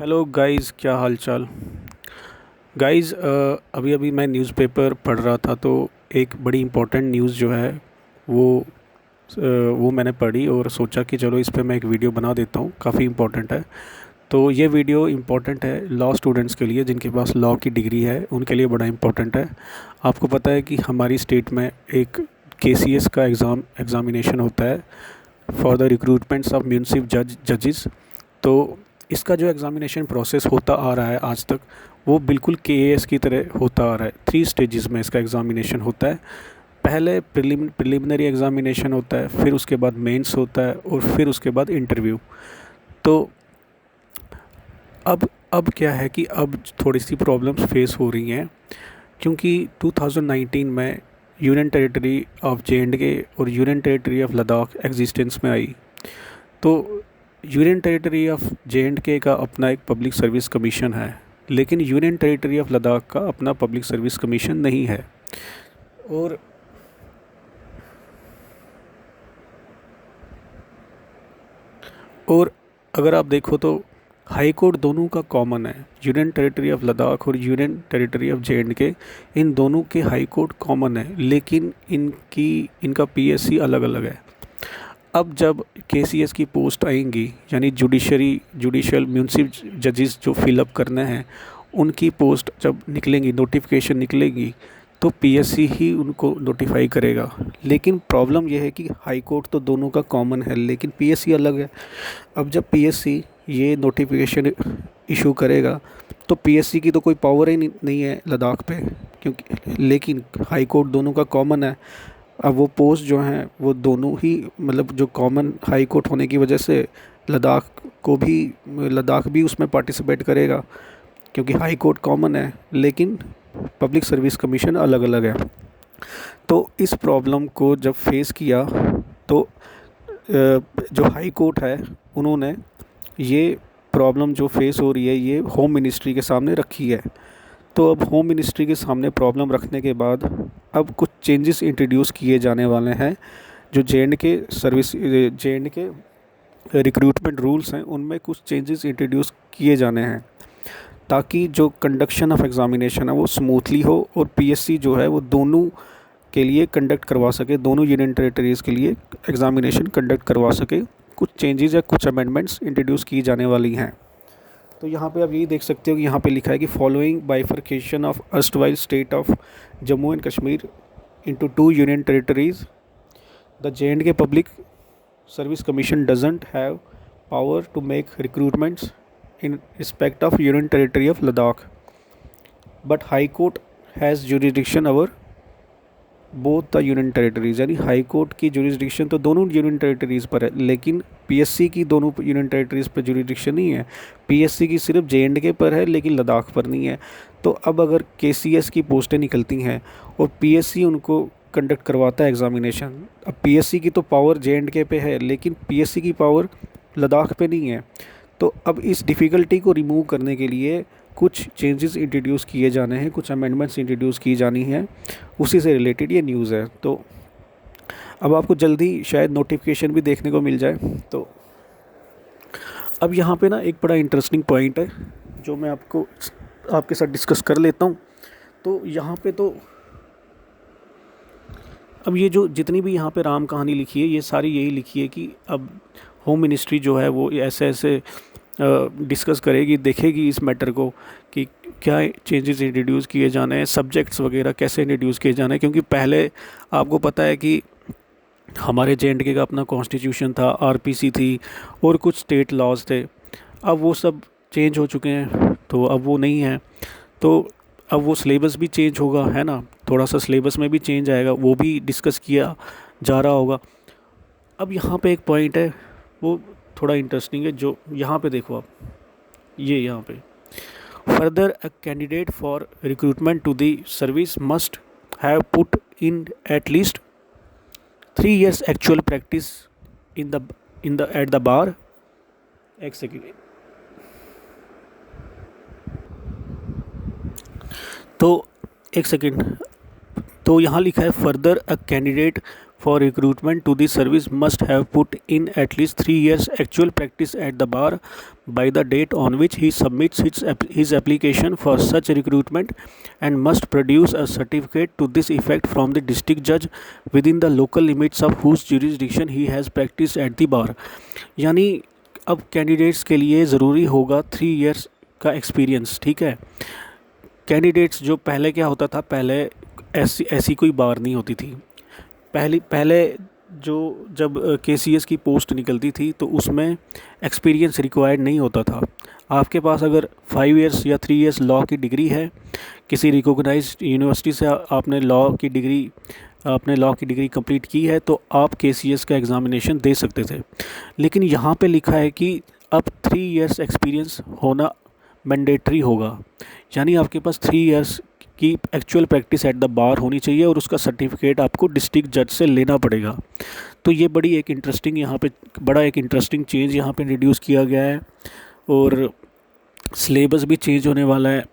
Hello guys, क्या हाल चाल। Guys, अभी अभी मैं न्यूज़पेपर पढ़ रहा था तो एक बड़ी इम्पोर्टेंट न्यूज़ जो है वो वो मैंने पढ़ी और सोचा कि चलो इस पे मैं एक वीडियो बना देता हूँ। काफ़ी इम्पोर्टेंट है। तो ये वीडियो इम्पोर्टेंट है लॉ स्टूडेंट्स के लिए, जिनके पास लॉ की डिग्री है उनके लिए बड़ा इम्पोर्टेंट है। आपको पता है कि हमारी स्टेट में एक केसीएस का एग्ज़ामिनेशन होता है फॉर द रिक्रूटमेंट्स ऑफ म्यूनसिप जजेस। तो इसका जो एग्ज़ामिनेशन प्रोसेस होता आ रहा है आज तक, वो बिल्कुल केएएस की तरह होता आ रहा है। 3 स्टेजेस में इसका एग्ज़ामिनेशन होता है। पहले प्रिलिमिनरी एग्ज़ामिनेशन होता है, फिर उसके बाद मेंस होता है और फिर उसके बाद इंटरव्यू। तो अब क्या है कि अब थोड़ी सी प्रॉब्लम्स फेस हो रही हैं, क्योंकि 2019 में यूनियन टेरिटरी ऑफ जे.एंड.के और union territory of Ladakh existence में आई। तो यूनियन टेरिटरी ऑफ जे.एंड.के का अपना एक पब्लिक सर्विस कमीशन है, लेकिन यूनियन टेरिटरी ऑफ लद्दाख का अपना पब्लिक सर्विस कमीशन नहीं है। और और अगर आप देखो तो हाई कोर्ट दोनों का कॉमन है। यूनियन टेरिटरी ऑफ लद्दाख और यूनियन टेरिटरी ऑफ जे.एंड.के, इन दोनों के हाई कोर्ट कॉमन है, लेकिन इनका पीएससी अलग अलग है। अब जब केसीएस की पोस्ट आएंगी, यानी जुडिशियल म्यूनसिप जजेस जो फिलअप करने हैं, उनकी पोस्ट जब निकलेंगी, नोटिफिकेशन निकलेगी, तो पीएससी ही उनको नोटिफाई करेगा। लेकिन प्रॉब्लम यह है कि हाई कोर्ट तो दोनों का कॉमन है, लेकिन पीएससी अलग है। अब जब पीएससी ये नोटिफिकेशन इशू करेगा, तो पीएससी की तो कोई पावर ही नहीं है लद्दाख पे, क्योंकि लेकिन हाई कोर्ट दोनों का कॉमन है। अब वो पोस्ट जो हैं वो दोनों ही, मतलब जो कॉमन हाई कोर्ट होने की वजह से लद्दाख भी उसमें पार्टिसिपेट करेगा, क्योंकि हाई कोर्ट कॉमन है लेकिन पब्लिक सर्विस कमीशन अलग अलग है। तो इस प्रॉब्लम को जब फेस किया, तो जो हाई कोर्ट है उन्होंने ये प्रॉब्लम जो फेस हो रही है ये होम मिनिस्ट्री के सामने रखी है। तो अब होम मिनिस्ट्री के सामने प्रॉब्लम रखने के बाद अब कुछ चेंजेस इंट्रोड्यूस किए जाने वाले हैं। जो जे एंड के रिक्रूटमेंट रूल्स हैं उनमें कुछ चेंजेस इंट्रोड्यूस किए जाने हैं, ताकि जो कंडक्शन ऑफ एग्ज़ामिनेशन है वो स्मूथली हो और पीएससी जो है वो दोनों के लिए कंडक्ट करवा सके, दोनों यूनियन टेरिटरीज़ के लिए एग्ज़ामिनेशन कंडक्ट करवा सके। कुछ चेंजेस या कुछ अमेंडमेंट्स इंट्रोड्यूस की जाने वाली हैं। तो यहाँ पे आप यही देख सकते हो कि यहाँ पे लिखा है कि following bifurcation of erstwhile state of Jammu and Kashmir into 2 union territories, the J and K public service commission doesn't have power to make recruitments in respect of union territory of Ladakh, but high court has jurisdiction over both the union territories. यानी high court की jurisdiction तो दोनों union territories पर है, लेकिन PSC की दोनों union territories पर जुरिडिक्शन नहीं है। पीएससी की सिर्फ जे.एंड.के पर है, लेकिन लद्दाख पर नहीं है। तो अब अगर केसीएस की पोस्टें निकलती हैं और पीएससी उनको कंडक्ट करवाता है एग्ज़ामिनेशन, अब पीएससी की तो पावर जे.एंड.के पे है, लेकिन पीएससी की पावर लद्दाख पे नहीं है। तो अब इस डिफ़िकल्टी को रिमूव करने के लिए कुछ चेंजेस इंट्रोड्यूस किए जाने हैं, कुछ अमेंडमेंट्स इंट्रोड्यूस की जानी है, उसी से रिलेटेड ये न्यूज़ है। तो अब आपको जल्दी शायद नोटिफिकेशन भी देखने को मिल जाए। तो अब यहाँ पे ना एक बड़ा इंटरेस्टिंग पॉइंट है जो मैं आपके साथ डिस्कस कर लेता हूँ। तो यहाँ पे तो अब ये जो जितनी भी यहाँ पे राम कहानी लिखी है, ये सारी यही लिखी है कि अब होम मिनिस्ट्री जो है वो ऐसे ऐसे डिस्कस करेगी, देखेगी इस मैटर को कि क्या चेंजेस इंट्रोड्यूस किए जाने हैं, सब्जेक्ट्स वगैरह कैसे इंट्रोड्यूस किए जाने हैं। क्योंकि पहले आपको पता है कि हमारे जे.एंड.के का अपना कॉन्स्टिट्यूशन था, आरपीसी थी और कुछ स्टेट लॉज थे। अब वो सब चेंज हो चुके हैं, तो अब वो नहीं है। तो अब वो सिलेबस भी चेंज होगा, है ना, थोड़ा सा सिलेबस में भी चेंज आएगा, वो भी डिस्कस किया जा रहा होगा। अब यहाँ पे एक पॉइंट है वो थोड़ा इंटरेस्टिंग है, जो यहाँ पे देखो आप, ये यहाँ पे further a candidate for recruitment to the service must have put in at least 3 years actual practice in the at the bar. एक सेकेंड। तो एक सेकेंड। तो यहाँ लिखा है further a candidate for recruitment to this service must have put in at least 3 years actual practice at the bar by the date on which he submits his application for such recruitment, and must produce a certificate to this effect from the district judge within the local limits of whose jurisdiction he has practiced at the bar। यानी अब candidates के लिए ज़रूरी होगा 3 years का experience. ठीक है, candidates जो पहले क्या होता था, पहले ऐसी कोई बार नहीं होती थी। पहले जो जब केसीएस की पोस्ट निकलती थी तो उसमें एक्सपीरियंस रिक्वायर्ड नहीं होता था। आपके पास अगर 5 इयर्स या 3 इयर्स लॉ की डिग्री है, किसी रिकॉग्नाइज्ड यूनिवर्सिटी से आपने लॉ की डिग्री कंप्लीट की है, तो आप केसीएस का एग्ज़ामिनेशन दे सकते थे। लेकिन यहाँ पे लिखा है कि अब 3 इयर्स एक्सपीरियंस होना मैंडेटरी होगा, यानी आपके पास 3 इयर्स की एक्चुअल प्रैक्टिस एट द बार होनी चाहिए और उसका सर्टिफिकेट आपको डिस्ट्रिक्ट जज से लेना पड़ेगा। तो ये बड़ा एक इंटरेस्टिंग चेंज यहाँ पे इंट्रोड्यूस किया गया है, और सिलेबस भी चेंज होने वाला है।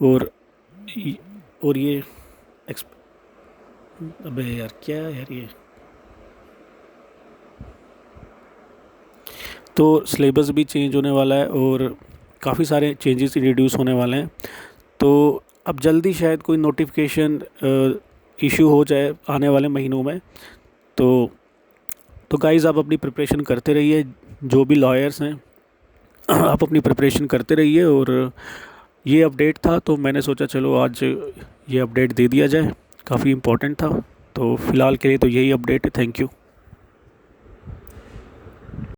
और ये अबे यार क्या यार ये, तो सिलेबस भी चेंज होने वाला है और काफ़ी सारे चेंजेस इंट्रोड्यूस होने वाले हैं। तो अब जल्दी शायद कोई नोटिफिकेशन इशू हो जाए आने वाले महीनों में। तो गाइज़ आप अपनी प्रिपरेशन करते रहिए, जो भी लॉयर्स हैं आप अपनी प्रिपरेशन करते रहिए। और ये अपडेट था तो मैंने सोचा चलो आज ये अपडेट दे दिया जाए, काफ़ी इम्पोर्टेंट था। तो फ़िलहाल के लिए तो यही अपडेट है। Thank you.